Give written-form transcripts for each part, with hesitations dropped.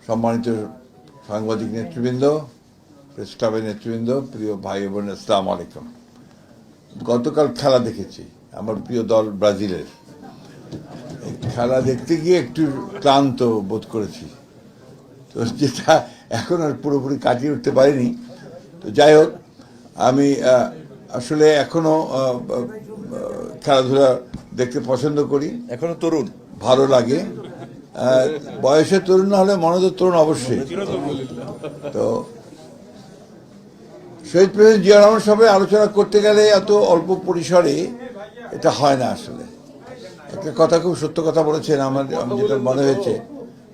সম্মানিত সাংবাদিক নেতৃবৃন্দ, প্রেস ক্লাবের নেতৃবৃন্দ, প্রিয় ভাই বোন, আসসালামু আলাইকুম। গতকাল খেলা দেখেছি, আমার প্রিয় দল ব্রাজিলের। খেলা দেখতে গিয়ে একটু ক্লান্ত বোধ করেছি, তো যেটা এখন আর পুরোপুরি কাটিয়ে উঠতে পারিনি। তো যাই হোক, আমি আসলে এখনো খেলাধুলা দেখতে পছন্দ করি, এখনো তরুণ, ভালো লাগে। বয়সে তরুণ না হলে মনে তো তরুণ অবশ্যই। তো শহীদ প্রেসিডেন্ট জিয়া রহমান সাহেবের আলোচনা করতে গেলে এত অল্প পরিসরে এটা হয় না। আসলে একটা কথা, খুব সত্য কথা বলেছেন, আমার যেটা মনে হয়েছে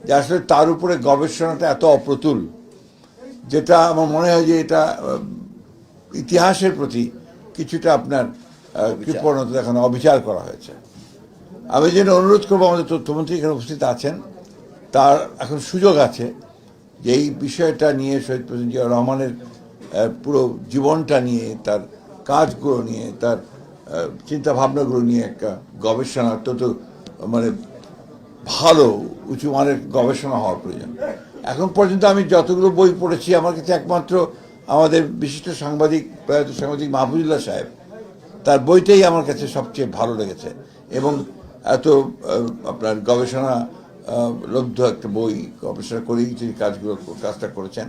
যে আসলে তার উপরে গবেষণাটা এত অপ্রতুল, যেটা আমার মনে হয় যে এটা ইতিহাসের প্রতি কিছুটা আপনার কৃপণতা দেখানো, অবিচার করা হয়েছে। আমি যেন অনুরোধ করবো, আমাদের তথ্যমন্ত্রী এখানে উপস্থিত আছেন, তার এখন সুযোগ আছে যে এই বিষয়টা নিয়ে শহীদ প্রেসিডেন্ট জিয়া রহমানের পুরো জীবনটা নিয়ে, তার কাজগুলো নিয়ে, তার চিন্তা ভাবনাগুলো নিয়ে একটা গবেষণা, অত্যন্ত মানে ভালো উঁচু মানের গবেষণা হওয়ার প্রয়োজন। এখন পর্যন্ত আমি যতগুলো বই পড়েছি, আমার কাছে একমাত্র আমাদের বিশিষ্ট সাংবাদিক, প্রয়াত সাংবাদিক মাহফুজুল্লাহ সাহেব, তার বইটাই আমার কাছে সবচেয়ে ভালো লেগেছে। এবং এত আপনার গবেষণা লব্ধ একটা বই, গবেষণা করেই তিনি কাজটা করেছেন,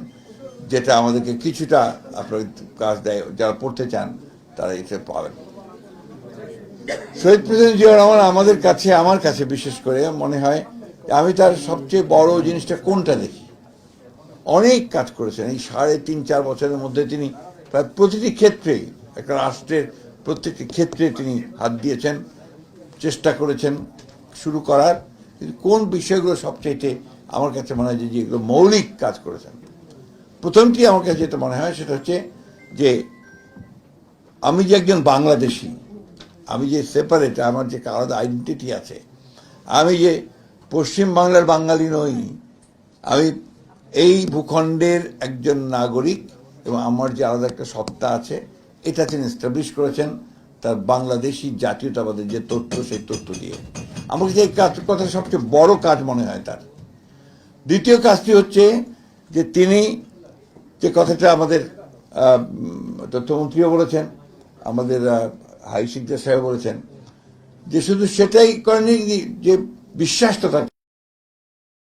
যেটা আমাদেরকে কিছুটা আপনার কাজ দেয়। যারা পড়তে চান তারা এটা পাবেন। শহীদ প্রেসিডেন্ট জিয়া রহমান আমার কাছে বিশেষ করে মনে হয় আমি তার সবচেয়ে বড় জিনিসটা কোনটা দেখি, অনেক কাজ করেছেন এই 3.5-4 বছরের মধ্যে। তিনি প্রায় প্রতিটি ক্ষেত্রে, একটা রাষ্ট্রের প্রত্যেকটি ক্ষেত্রে তিনি হাত দিয়েছেন, চেষ্টা করেছেন শুরু করার। কিন্তু কোন বিষয়গুলো সবচেয়ে আমার কাছে মনে হয় যে এগুলো মৌলিক কাজ করেছেন, প্রথমটি আমার কাছে যেটা মনে হয় সেটা হচ্ছে যে আমি যে একজন বাংলাদেশি, আমি যে সেপারেট, আমার যে আলাদা আইডেন্টিটি আছে, আমি যে পশ্চিম বাংলার বাঙালি নই, আমি এই ভূখণ্ডের একজন নাগরিক, এবং আমার যে আলাদা একটা সত্তা আছে, এটা তিনি এস্টাবলিশ করেছেন তার বাংলাদেশি জাতীয়তাবাদের যে তথ্য, সেই তথ্য দিয়ে। আমার কাছে এই কথা সবচেয়ে বড় কাজ মনে হয় তার। দ্বিতীয় কাজটি হচ্ছে যে তিনি যে কথাটা আমাদের তথ্যমন্ত্রীও বলেছেন, আমাদের হাই শিকদার সাহেব বলেছেন, যে শুধু সেটাই করেনি যে বিশ্বাসটা থাকে।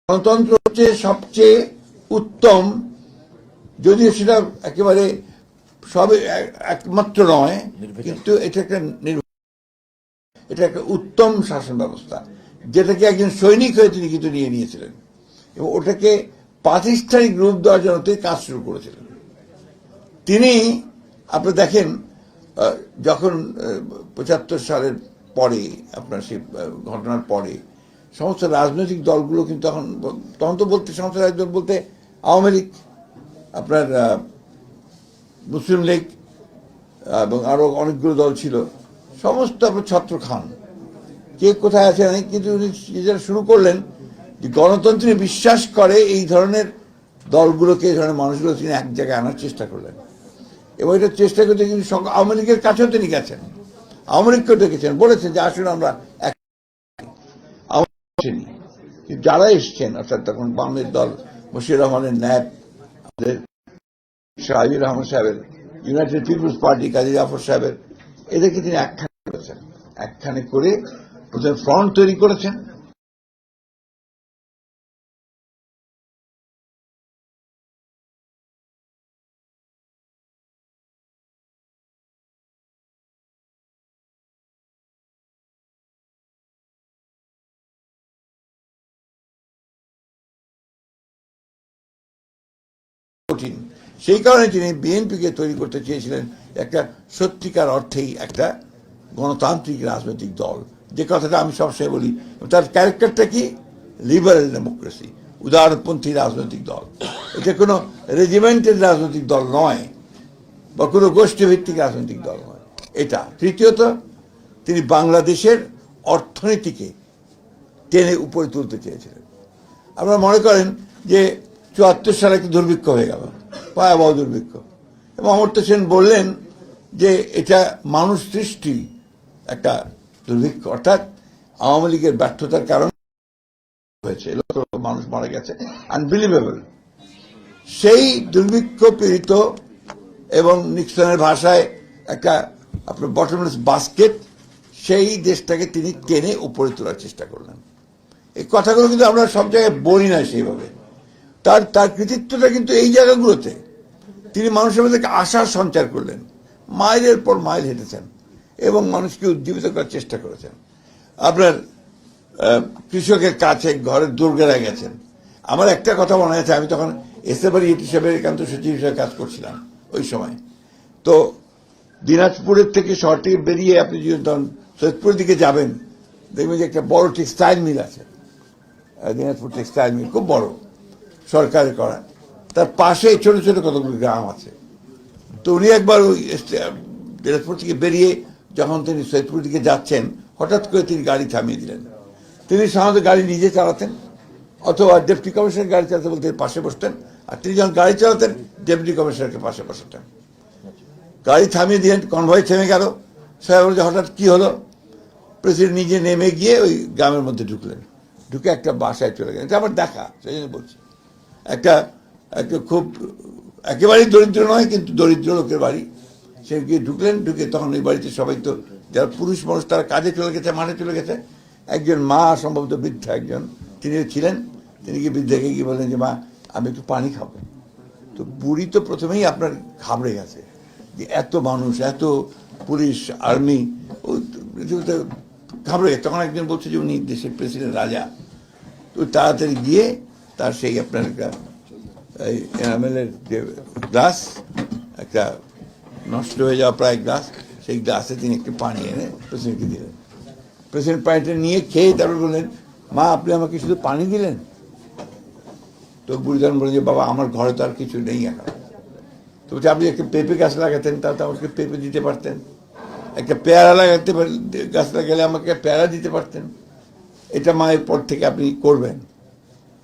গণতন্ত্র হচ্ছে সবচেয়ে উত্তম, যদিও সেটা একেবারে সবে একমাত্র নয়, কিন্তু এটা একটা উত্তম শাসন ব্যবস্থা, যেটাকে একজন সৈনিক হয়ে তিনি কিন্তু নিয়ে নিয়েছিলেন, এবং ওটাকে প্রাতিষ্ঠানিক রূপ দেওয়ার জন্য তিনি কাজ শুরু করেছিলেন। তিনি, আপনি দেখেন, যখন 75 সালের পরে, আপনার সেই ঘটনার পরে সমস্ত রাজনৈতিক দলগুলো কিন্তু তখন তো বলতে, সমস্ত রাজনৈতিক দল বলতে আওয়ামী লীগ, আপনার মুসলিম লীগ এবং আরো অনেকগুলো দল ছিল, সমস্ত আপনার ছত্র খান, কে কোথায় আছে না, কিন্তু উনি যারা শুরু করলেন যে গণতন্ত্রে বিশ্বাস করে এই ধরনের দলগুলোকে, এই ধরনের মানুষগুলো তিনি এক জায়গায় আনার চেষ্টা করলেন। এবং এটা চেষ্টা করতে কিন্তু আওয়ামী লীগের কাছেও তিনি গেছেন, আওয়ামী লীগকেও ডেকেছেন, বলেছেন যে আসলে আমরা যারা এসছেন, অর্থাৎ তখন বামের দল, মশিউর রহমানের ন্যাপ, আমাদের শাহিদুর রহমান সাহেবের United people's party, Kazi Zafar সাহেবের, এদেরকে তিনি একখানে করেছেন। একখানে করে প্রথমে ফ্রন্ট তৈরি করেছেন, কঠিন। সেই কারণে তিনি বিএনপিকে তৈরি করতে চেয়েছিলেন একটা সত্যিকার অর্থেই একটা গণতান্ত্রিক রাজনৈতিক দল, যে কথাটা আমি সবসময় বলি। তার ক্যারেক্টারটা কি? লিবারেল ডেমোক্রেসি, উদারপন্থী রাজনৈতিক দল। এটা কোনো রেজিমেন্টের রাজনৈতিক দল নয়, বা কোনো গোষ্ঠীভিত্তিক রাজনৈতিক দল নয় এটা। তৃতীয়ত, তিনি বাংলাদেশের অর্থনীতিকে টেনে উপরে তুলতে চেয়েছিলেন। আপনারা মনে করেন যে 74 সালে একটা দুর্ভিক্ষ হয়ে গেল, ভয়াবহ দুর্ভিক্ষ, এবং অমর্ত্য সেন বললেন যে এটা মানুষ সৃষ্টি একটা দুর্ভিক্ষ, অর্থাৎ আওয়ামী লীগের ব্যর্থতার কারণে হয়েছে, মানুষ মারা গেছে, আনবিলিভেবল। সেই দুর্ভিক্ষ পীড়িত এবং নিক্সনের ভাষায় একটা আপনার বটমলেস বাস্কেট, সেই দেশটাকে তিনি টেনে উপরে তোলার চেষ্টা করলেন। এই কথাগুলো কিন্তু আমরা সব জায়গায় বলি না সেইভাবে। তার কৃতিত্বটা কিন্তু এই জায়গাগুলোতে। তিনি মানুষের মধ্যে আশার সঞ্চার করলেন, মাইলের পর মাইল হেঁটেছেন এবং মানুষকে উজ্জীবিত করার চেষ্টা করেছেন। আপনার কৃষকের কাছে ঘরের দুর্গেরা গেছেন। আমার একটা কথা মনে আছে, আমি তখন এসএবারি হিসেবে একান্ত সচিব হিসেবে কাজ করছিলাম ওই সময়। তো দিনাজপুরের থেকে শহর থেকে বেরিয়ে আপনি যদি তখন সৈয়দপুরের দিকে যাবেন, দেখবেন যে একটা বড় টেক্সটাইল মিল আছে, দিনাজপুর টেক্সটাইল মিল, খুব বড়, সরকারের করা। তার পাশে ছোট ছোট কতগুলো গ্রাম আছে। তো উনি একবার ওই দিনাজপুর থেকে বেরিয়ে যখন তিনি সৈয়দপুর দিকে যাচ্ছেন, হঠাৎ করে তিনি গাড়ি থামিয়ে দিলেন। তিনি সাধারণত গাড়ি নিজে চালাতেন, অথবা ডেপুটি কমিশনার গাড়ি চালাতে বলতে পাশে বসতেন, আর তিনি যখন গাড়ি চালাতেন ডেপুটি কমিশনারকে পাশে বসাতেন। গাড়ি থামিয়ে দিলেন, কনভয় থেমে গেল। সাহেব বলছে হঠাৎ কি হলো? প্রেসিডেন্ট নিজে নেমে গিয়ে ওই গ্রামের মধ্যে ঢুকলেন, ঢুকে একটা বাসায় চলে গেলেন। এটা আমার দেখা, সেই জন্য বলছি। একটা খুব একেবারেই দরিদ্র নয়, কিন্তু দরিদ্র লোকের বাড়ি। সে গিয়ে ঢুকলেন, ঢুকে তখন ওই বাড়িতে সবাই তো যারা পুরুষ মানুষ তারা কাজে চলে গেছে, মাঠে চলে গেছে। একজন মা, সম্ভবত বৃদ্ধা একজন তিনি ছিলেন, তিনি গিয়ে বৃদ্ধাকে গিয়ে বললেন যে মা, আমি একটু পানি খাবো। তো বুড়ি তো প্রথমেই আপনার ঘাবড়ে গেছে যে এত মানুষ, এত পুলিশ, আর্মি, ঘাবড়ে গেছে। তখন একজন বলছে যে উনি দেশের প্রেসিডেন্ট, রাজা। তো তাড়াতাড়ি গিয়ে তার সেই আপনার একটা এনামেলের যে গ্লাস, একটা নষ্ট হয়ে যাওয়া প্রায় গ্লাস, সেই গ্লাসে তিনি একটু পানি এনে প্রেসিডেন্টকে দিলেন। প্রেসিডেন্ট পানিটা নিয়ে খেয়ে তারপর বললেন, মা আপনি আমাকে শুধু পানি দিলেন? তো বুড়ি তখন বললেন যে বাবা, আমার ঘরে তো আর কিছু নেই এখন। তো বলছে আপনি একটা পেঁপে গাছ লাগাতেন, তাহলে তো আমাকে পেঁপে দিতে পারতেন। একটা পেয়ারা লাগাতে গাছ লাগালে আমাকে পেয়ারা দিতে পারতেন। এটা মায়ের পর থেকে আপনি করবেন।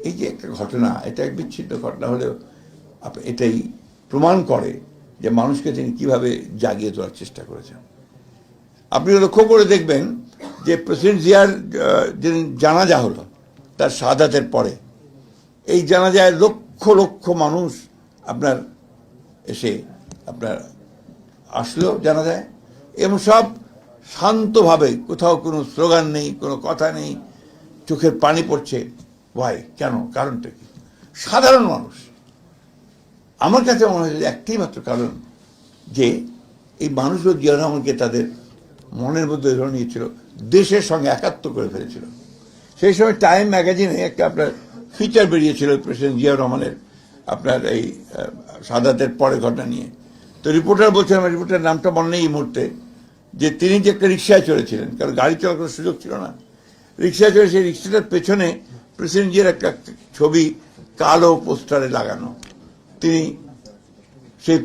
এই যে একটা ঘটনা, এটা এক বিচ্ছিন্ন ঘটনা হলেও এটাই প্রমাণ করে যে মানুষকে তিনি কিভাবে জাগিয়ে তোলার চেষ্টা করেছেন। আপনি লক্ষ্য করে দেখবেন যে প্রেসিডেন্ট জিয়ার যেদিন জানাজা হলো তার শাহাদাতের পরে, এই জানাজায় লক্ষ লক্ষ মানুষ আপনার এসে আপনার আসলো জানাজায়, এবং সব শান্তভাবে, কোথাও কোনো স্লোগান নেই, কোনো কথা নেই, চোখের পানি পড়ছে। ভাই কেন? কারণটা কি? সাধারণ মানুষ। আমার কাছে মনে হয় একটাই মাত্র কারণ, যে এই মানুষগুলো জিয়া রহমানকে তাদের মনের মধ্যে ধরে নিয়েছিল, দেশের সঙ্গে একাত্ম করে ফেলেছিল। সেই সময় টাইম ম্যাগাজিনে একটা আপনার ফিচার বেরিয়েছিল প্রেসিডেন্ট জিয়া রহমানের আপনার এই শাহাদাতের পরে ঘটনা নিয়ে। তো রিপোর্টার বলছেন, আমার রিপোর্টার নামটা মনে নেই এই মুহূর্তে, যে তিনি যে একটা রিক্সায় চড়েছিলেন, কারণ গাড়ি চলার কোনো সুযোগ ছিল না, রিক্সায় চড়ে সেই রিক্সাটার পেছনে প্রেসিডেন্ট জিয়ার একটা ছবি কালো পোস্টারে লাগানো। তিনি সেই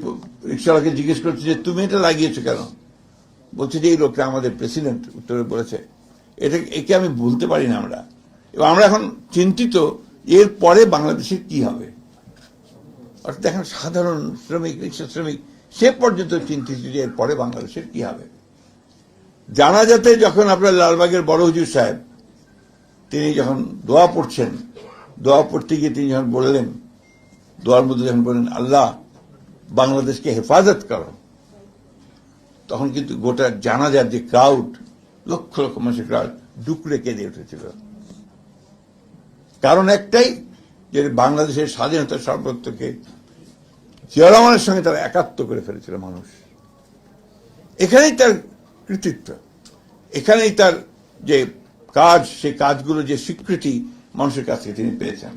রিক্সাওয়ালাকে জিজ্ঞেস করছে যে তুমি এটা লাগিয়েছো কেন? বলছে যে এই লোকটা আমাদের প্রেসিডেন্ট। উত্তরে বলেছে একে আমি ভুলতে পারি না আমরা, এবং আমরা এখন চিন্তিত এর পরে বাংলাদেশের কি হবে। অর্থাৎ এখন সাধারণ শ্রমিক, রিক্সা শ্রমিক, সে পর্যন্ত চিন্তিত যে এর পরে বাংলাদেশের কি হবে। জানাজাতে যখন আপনার লালবাগের বড় হুজুর সাহেব তিনি যখন দোয়া পড়ছেন, দোয়া পড়তে গিয়ে তিনি যখন বললেন, দোয়ার মধ্যে যখন বললেন আল্লাহ বাংলাদেশকে হেফাজত করো, তখন কিন্তু গোটা জানাজার যে ক্রাউড, লক্ষ লক্ষ মানুষের ক্রাউড ডুকরে কেঁদে উঠেছিল। কারণ একটাই, যে বাংলাদেশের স্বাধীনতার সর্বত্রকে জিয়া রহমানের সঙ্গে তারা একাত্ম করে ফেলেছিল মানুষ। এখানেই তার কৃতিত্ব, এখানেই তার যে কাজ, সেই কাজগুলো যে স্বীকৃতি মানুষের কাছ থেকে তিনি পেয়েছেন।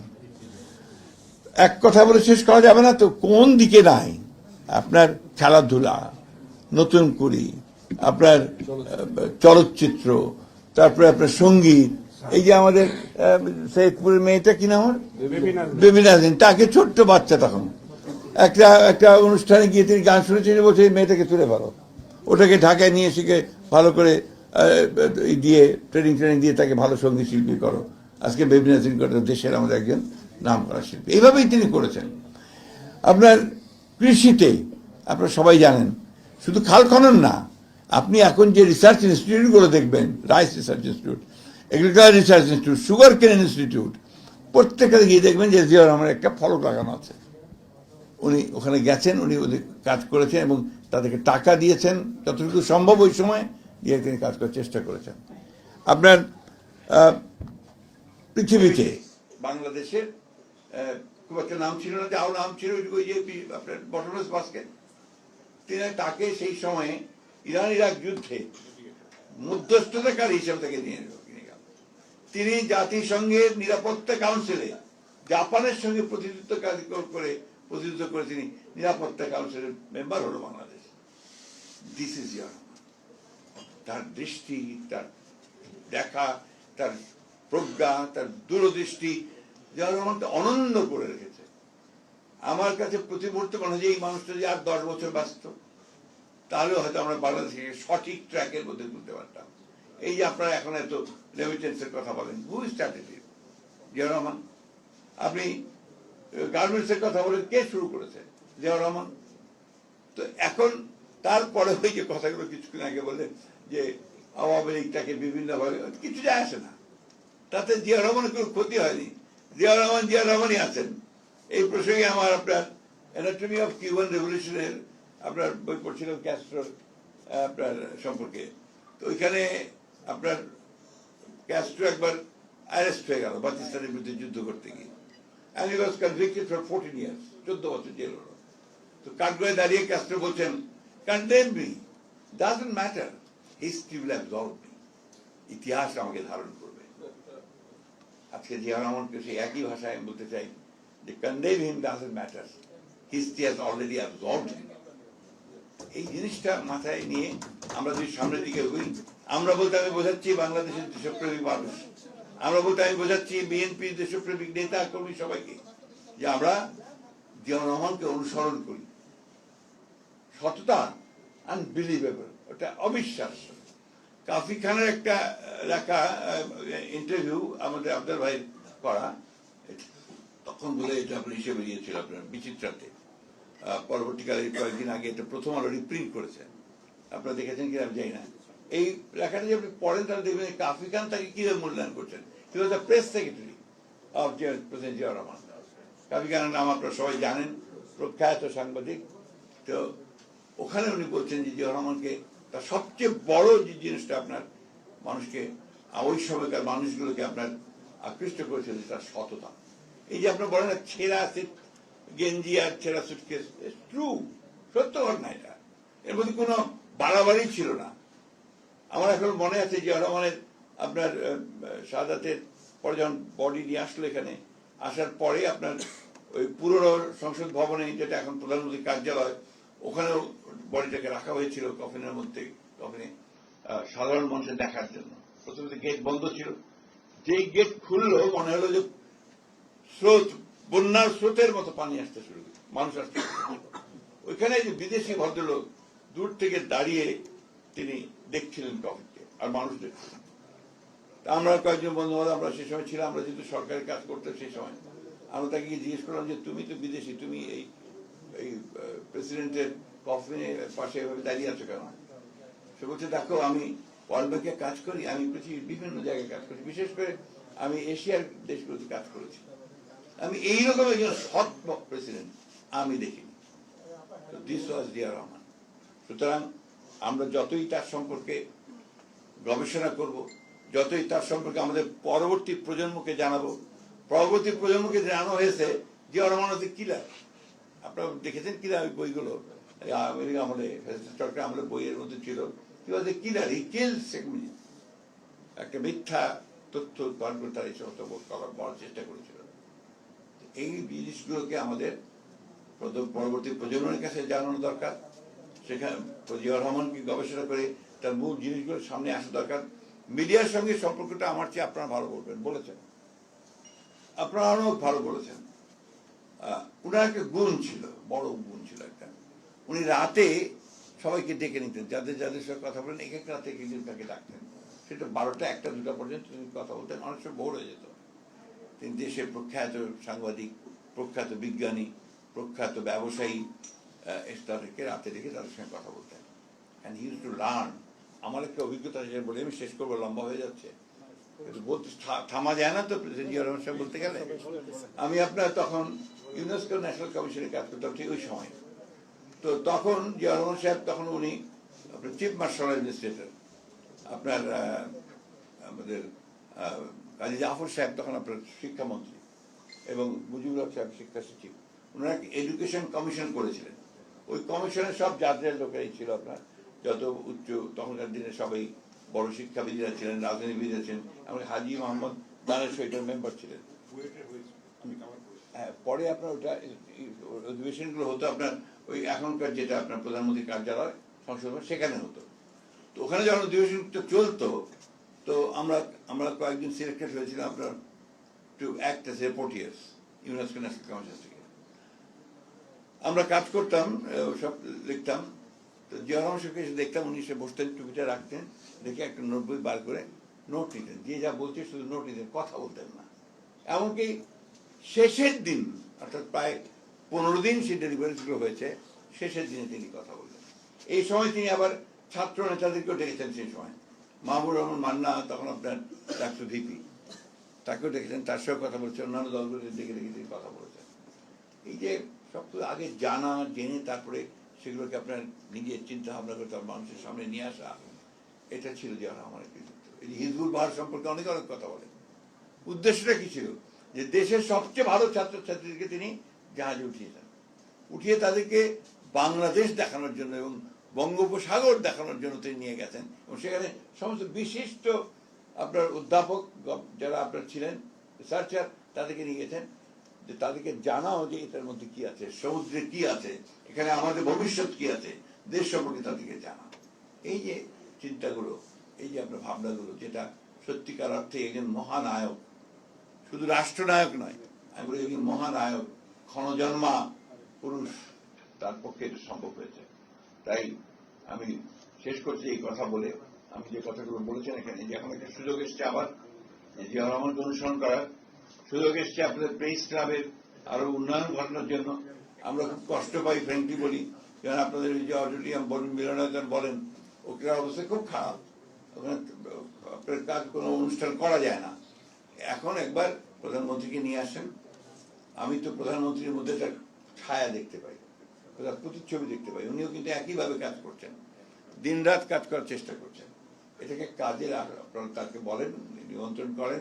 এক কথা বলে শেষ করা যাবে না। তো কোন দিকে নাই আপনার খেলাধুলা, নতুন করি, আপনার চলচ্চিত্র, তারপরে আপনার সঙ্গীত। এই যে আমাদের সৈয়দপুরের মেয়েটা কি নাম, বেবি নাজনীন, তাকে ছোট্ট বাচ্চা তখন একটা অনুষ্ঠানে গিয়ে তিনি গান শুনেছেন, বলছে এই মেয়েটাকে তুলে ভালো, ওটাকে ঢাকায় নিয়ে শিখে ভালো করে দিয়ে ট্রেনিং দিয়ে তাকে ভালো সঙ্গীত শিল্পী করো। আজকে বেবি নাজনীন দেশের আমাদের একজন নাম করা শিল্পী। এইভাবেই তিনি করেছেন। আপনার কৃষিতে আপনারা সবাই জানেন, শুধু খাল খনন না, আপনি এখন যে রিসার্চ ইনস্টিটিউটগুলো দেখবেন, rice research institute, agriculture research institute, sugar কেন ইনস্টিটিউট, প্রত্যেকটা গিয়ে দেখবেন যে জিয়া রহমানের একটা ফলক লাগানো আছে। উনি ওখানে গেছেন, উনি ওদের কাজ করেছেন এবং তাদেরকে টাকা দিয়েছেন যতটুকু সম্ভব ওই সময় দিয়ে তিনি কাজ করার চেষ্টা করেছেন। আপনার পৃথিবীতে বাংলাদেশের খুব একটা নাম ছিল না, যাও নাম ছিল ওই যে আপনার বটমলেস বাস্কেট, তিনি তাকে সেই সময়ে ইরান ইরাক যুদ্ধে মধ্যস্থতাকারী হিসেবে তাকে নিয়ে গেল। তিনি জাতিসংঘের নিরাপত্তা কাউন্সিলে জাপানের সঙ্গে প্রতিনিধিত্ব করে তিনি নিরাপত্তা কাউন্সিলের মেম্বার হলো বাংলাদেশ। দিস ইজ ইয়ার তার দৃষ্টি, তার দেখা, তার প্রজ্ঞা, তার দূরদৃষ্টি যার রহমানকে অনন্য করে রেখেছে। আমার কাছে প্রতি মুহূর্তে মনে হয় যে এই মানুষটা যে আর 10 বছর বাঁচত তাহলে হয়তো আমরা বাংলাদেশকে সঠিক ট্র্যাকের মধ্যে তুলতে পারতাম। এই যে আপনারা এখন এত রেমিটেন্সের কথা বলেন, who started it? Ziaur Rahman. আপনি গার্মেন্টসের কথা বলেন, কে শুরু করেছে? জিয়াউর রহমান। তো এখন তারপরে ওই যে কথাগুলো কিছুক্ষণ আগে বললেন যে আওয়ামী লীগটাকে বিভিন্নভাবে, কিছু যায় আসে না, তাতে জিয়াউর রহমানের কোনো ক্ষতি হয়নি। জিয়াউর রহমানই আছেন। এই প্রসঙ্গে আমার আপনার অ্যানাটমি অফ কিউবান রেভলিউশনের আপনার বই পড়ছিলাম ক্যাস্ট্রোর আপনার সম্পর্কে। তো ওইখানে আপনার ক্যাস্ট্রো একবার অ্যারেস্ট হয়ে গেল পাকিস্তানের বিরুদ্ধে যুদ্ধ করতে গিয়ে, and he was convicted for 14 years, 14 বছর জেল হলো। তো কাঠগড়ায় দাঁড়িয়ে ক্যাস্ট্রো বলছেন, condemn me, doesn't matter, history will absolve me, ইতিহাস আমাকে ধারণ করবে। আজকে জিয়াউর রহমানকে সেই একই ভাষায় আমি বলতে চাই যে condemn him doesn't matter, history has already absolved him। এই জিনিসটা মাথায় নিয়ে আমরা যদি সামনের দিকে এগোই, আমরা বলতে আমি বোঝাচ্ছি বাংলাদেশের দেশপ্রেমিক মানুষ, আমরা বলতে আমি বোঝাচ্ছি বিএনপি দেশপ্রেমিক নেতা কর্মী সবাইকে, যে আমরা জিয়াউর রহমানকে অনুসরণ করি। সততা আনবিলিভেবল, ওটা অবিশ্বাস্য। কাফি খানের একটা লেখা ইন্টারভিউ আমাদের আবদার ভাই করা, তখন বলে এটা আপনার হিসেবে বেরিয়েছিল আপনার বিচিত্রাতে, পরবর্তীকালে কয়েকদিন আগে এটা প্রথম আলো রিপ্রিন্ট করেছে, আপনারা দেখেছেন কিনা আমি জানি না। এই লেখাটা যদি আপনি পড়েন তাহলে দেখবেন কাফি খান তাকে কিভাবে মূল্যায়ন করছেন। He was the press secretary of president Ziaur Rahman. Kafi খানের নাম আপনারা সবাই জানেন, প্রখ্যাত সাংবাদিক। তো ওখানে উনি বলছেন যে জিয়াউর রহমানকে তার সবচেয়ে বড় যে জিনিসটা আপনার মানুষকে, ওই সময়কার মানুষগুলোকে আপনার আকৃষ্ট করেছিল তার সততা। এই যে আপনার বলেন না ছেঁড়া গেঞ্জি আর ছেঁড়া সুটকেস, ট্রু, সত্য ঘটনা এটা, এর মধ্যে কোনো বাড়াবাড়ি ছিল না। আমার এখন মনে আছে যে রহমানের আপনার শাহাদাতের পরে যখন বডি নিয়ে আসলো এখানে, আসার পরে আপনার ওই পুরনো সংসদ ভবনে, যেটা এখন প্রধানমন্ত্রীর কার্যালয়, ওখানেও বডিটাকে রাখা হয়েছিল কফিনের মধ্যে, কফিনে সাধারণ মানুষের দেখার জন্য। প্রথমে গেট বন্ধ ছিল, যেই গেট খুললো মনে হলো যে স্রোত, বন্যার স্রোতের মতো পানি আসতে শুরু করল, মানুষ আসতে শুরু করল। ওইখানে যে বিদেশি ভদ্রলোক দূর থেকে দাঁড়িয়ে তিনি দেখছিলেন কফিকে, আর মানুষ দেখছিলেন। আমরা কয়েকজন বন্ধু বান্ধব আমরা সেই সময় ছিলাম, আমরা যেহেতু সরকারি কাজ করতাম সেই সময়, আমরা তাকে জিজ্ঞেস করলাম যে তুমি তো বিদেশি, তুমি এই প্রেসিডেন্টের কফিনের পাশে এভাবে দাঁড়িয়ে আছো কেন? সে বলছে, দেখো আমি ওয়ার্ল্ড ব্যাংকে কাজ করি, আমি পৃথিবীর বিভিন্ন জায়গায় কাজ করি, বিশেষ করে আমি এশিয়ার দেশগুলোতে কাজ করেছি, আমি এইরকম একজন সৎ প্রেসিডেন্ট আমি দেখিনি। This was Ziaur Rahman. সুতরাং আমরা যতই তার সম্পর্কে গবেষণা করব, যতই তার সম্পর্কে আমাদের পরবর্তী প্রজন্মকে জানাবো, পরবর্তী প্রজন্মকে জানানো হয়েছে জিয়াউর রহমান হচ্ছে কিলার। আপনারা দেখেছেন কিলার ওই বইগুলো, আমেরিকা আমলে, সরকার আমলে বইয়ের মধ্যে ছিল, কি বলছে কিলার, হি কিলড শেখ মুজিব। একটা মিথ্যা তথ্য উৎপাদন করে তারা এই সমস্ত বলার চেষ্টা করেছিল। এই জিনিসগুলোকে আমাদের পরবর্তী প্রজন্মের কাছে জানানো দরকার। সেখানে জিয়াউর রহমানকে গবেষণা করে তার মূল জিনিসগুলো সামনে আসা দরকার। মিডিয়ার সঙ্গে সম্পর্কটা আমার চেয়ে আপনারা ভালো বলেছেন, আপনারা অনেক ভালো বলেছেন। উনার একটা গুণ ছিল, বড় গুণ ছিল একটা, উনি রাতে সবাইকে ডেকে নিতেন, যাদের যাদের সঙ্গে কথা বলেন এক এক রাতে এক একদিন তাকে ডাকতেন। সেটা 12টা 1টা 2টা পর্যন্ত তিনি কথা বলতেন, মানুষের বোর হয়ে যেত। তিনি দেশের প্রখ্যাত সাংবাদিক, প্রখ্যাত বিজ্ঞানী, প্রখ্যাত ব্যবসায়ী, তাদেরকে রাতে ডেকে তাদের সঙ্গে কথা বলতেন। And he used to learn. আমার একটা অভিজ্ঞতা যেটা বলে আমি শেষ করবো, লম্বা হয়ে যাচ্ছে। কিন্তু বলতে থামা যায় না তো প্রেসিডেন্ট জিয়া রহমান সাহেব বলতে গেলে। আমি আপনার তখন ইউনেস্কো ন্যাশনাল কমিশনে কাজ করতাম ঠিক ওই সময়। তো তখন জিয়া রহমান সাহেব তখন উনি আপনার চিফ মার্শাল অ্যাডমিনিস্ট্রেটর, আপনার আমাদের কাজী জাফর সাহেব তখন আপনার শিক্ষামন্ত্রী এবং মুজিবুর হক সাহেব শিক্ষা সচিব। ওনারা এডুকেশন কমিশন করেছিলেন। ওই কমিশনের সব জাতীয় লোকেরাই ছিল আপনার, যত উচ্চ তখনকার দিনে সবাই বড় শিক্ষাবিদরা ছিলেন, রাজনীতিবিদরা ছিলেন। এমনকি হাজি মোহাম্মদ দানেশ ওইটার মেম্বার ছিলেন। হ্যাঁ, পরে আপনার ওটা অধিবেশনগুলো হতো আপনার ওই এখনকার যেটা আপনার প্রধানমন্ত্রীর কার্যালয় সংসদ ভবন, সেখানে হতো। তো ওখানে যখন অধিবেশনটা চলতো, তো আমরা কয়েকদিন সিলেক্টেড হয়েছিলাম আপনার to act as reporters UNESCO national commission থেকে। আমরা কাজ করতাম, সব লিখতাম। তো জিয়া রহমান সাহেবকে এসে দেখতাম, উনি এসে বসতেন, টুপিটা রাখতেন, দেখে একটা নোটবই বার করে নোট নিতেন। যে যা বলছে শুধু নোট নিতেন, কথা বলতেন না। এমনকি শেষের দিন, অর্থাৎ প্রায় 15 দিন সে ডেলিভারিগুলো হয়েছে, শেষের দিনে তিনি কথা বললেন। এই সময় তিনি আবার ছাত্র নেতাদেরকেও ডেকেছেন। সেই সময় মাহবুব রহমান মান্না তখন আপনার ডাক্তার ভিপি, তাকেও ডেকেছেন, তার সঙ্গে কথা বলছেন, অন্যান্য দলগুলোকে ডেকে ডেকে তিনি কথা বলেছেন। এই যে সব আগে জানা, জেনে তারপরে সেগুলোকে আপনার নিজের চিন্তা ভাবনা করতে মানুষের সামনে নিয়ে আসা, এটা ছিল যে আমার কৃতিত্ব। এই যে হিজবুল বাহার সম্পর্কে অনেক অনেক কথা বলেন। উদ্দেশ্যটা কি ছিল? যে দেশের সবচেয়ে ভালো ছাত্রছাত্রীদেরকে তিনি জাহাজে উঠিয়েছেন, উঠিয়ে তাদেরকে বাংলাদেশ দেখানোর জন্য এবং বঙ্গোপসাগর দেখানোর জন্য তিনি নিয়ে গেছেন। এবং সেখানে সমস্ত বিশিষ্ট আপনার অধ্যাপক যারা আপনার ছিলেন, রিসার্চার, তাদেরকে নিয়ে গেছেন যে তাদেরকে জানাও যে এটার মধ্যে কি আছে, সমুদ্রে কি আছে, এখানে আমাদের ভবিষ্যৎ কি আছে, দেশ সম্পর্কে তাদেরকে জানা। এই যে চিন্তাগুলো, এই যে আপনার ভাবনাগুলো, যেটা সত্যিকার অর্থে একজন মহানায়ক, শুধু রাষ্ট্রনায়ক নয়, আমি বলি একজন মহানায়ক, ক্ষণজন্মা পুরুষ, তার পক্ষে এটা সম্ভব হয়েছে। তাই আমি শেষ করছি এই কথা বলে, আমি যে কথাগুলো বলেছেন এখানে, যে এখন একটা সুযোগ এসছে আবার জিয়া রহমানকে অনুসরণ করার সুযোগ এসছে আপনাদের প্রেস ক্লাবের আরো উন্নয়ন ঘটানোর জন্য। আমরা খুব কষ্ট পাই, ফ্র্যাঙ্কলি বলি, যেমন আপনাদের যে অডিটোরিয়াম বলেন, মিলনায়তন বলেন, ওখানে অবস্থা খুব খারাপ। ওখানে আপনার কাজ কোনো অনুষ্ঠান করা যায় না। এখন একবার প্রধানমন্ত্রীকে নিয়ে আসেন, আমি তো প্রধানমন্ত্রীর মধ্যে একটা ছায়া দেখতে পাই, প্রতিচ্ছবি দেখতে পাই। উনিও কিন্তু একইভাবে কাজ করছেন, দিন রাত কাজ করার চেষ্টা করছেন। এটাকে কাজে আপনারা তাকে বলেন, নিমন্ত্রণ করেন,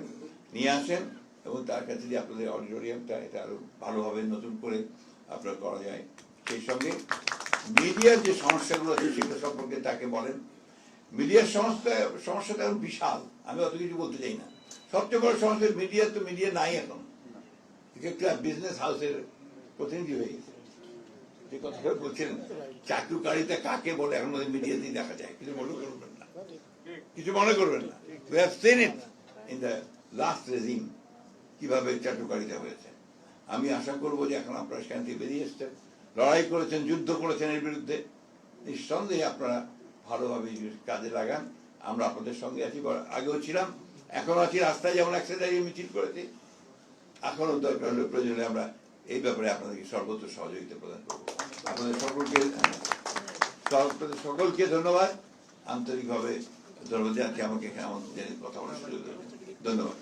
নিয়ে আসেন, এবং তার কাছে যে আপনাদের অডিটোরিয়ামটা এটা আরো ভালোভাবে নতুন করে আপনার করা যায়। সেই সঙ্গে মিডিয়ার যে সমস্যাগুলো আছে সেগুলো সম্পর্কে তাকে বলেন। মিডিয়ার সমস্যাটা এখন বিশাল, আমি অত কিছু বলতে চাই না। সবচেয়ে বড় সমস্যা মিডিয়া, তো মিডিয়া নাই এখন, একটা বিজনেস হাউসের প্রতিনিধি হয়ে গেছে। যে কথাটা বলছিলেন চাটুকারিতা কাকে বলে এখন মিডিয়াতেই দেখা যায়। কিছু মনে করবেন না, কিছু মনে করবেন না। We have seen it in the last regime, কিভাবে চাটুকারিতা হয়েছে। আমি আশা করবো যে এখন আপনারা সেখান থেকে বেরিয়ে এসছেন, লড়াই করেছেন, যুদ্ধ করেছেন এর বিরুদ্ধে। নিঃসন্দেহে আপনারা ভালোভাবে কাজে লাগান। আমরা আপনাদের সঙ্গে আছি, আগেও ছিলাম, এখন আছি। রাস্তায় যেমন একসাথে মিছিল করেছি, এখনো দরকার হলে প্রয়োজনে আমরা এই ব্যাপারে আপনাদেরকে সর্বোচ্চ সহযোগিতা প্রদান করবো। আপনাদের সকলকে ধন্যবাদ, আন্তরিকভাবে ধন্যবাদ জানাচ্ছি আমাকে এখানে আমাদের কথা বলার সুযোগ দেবেন। ধন্যবাদ।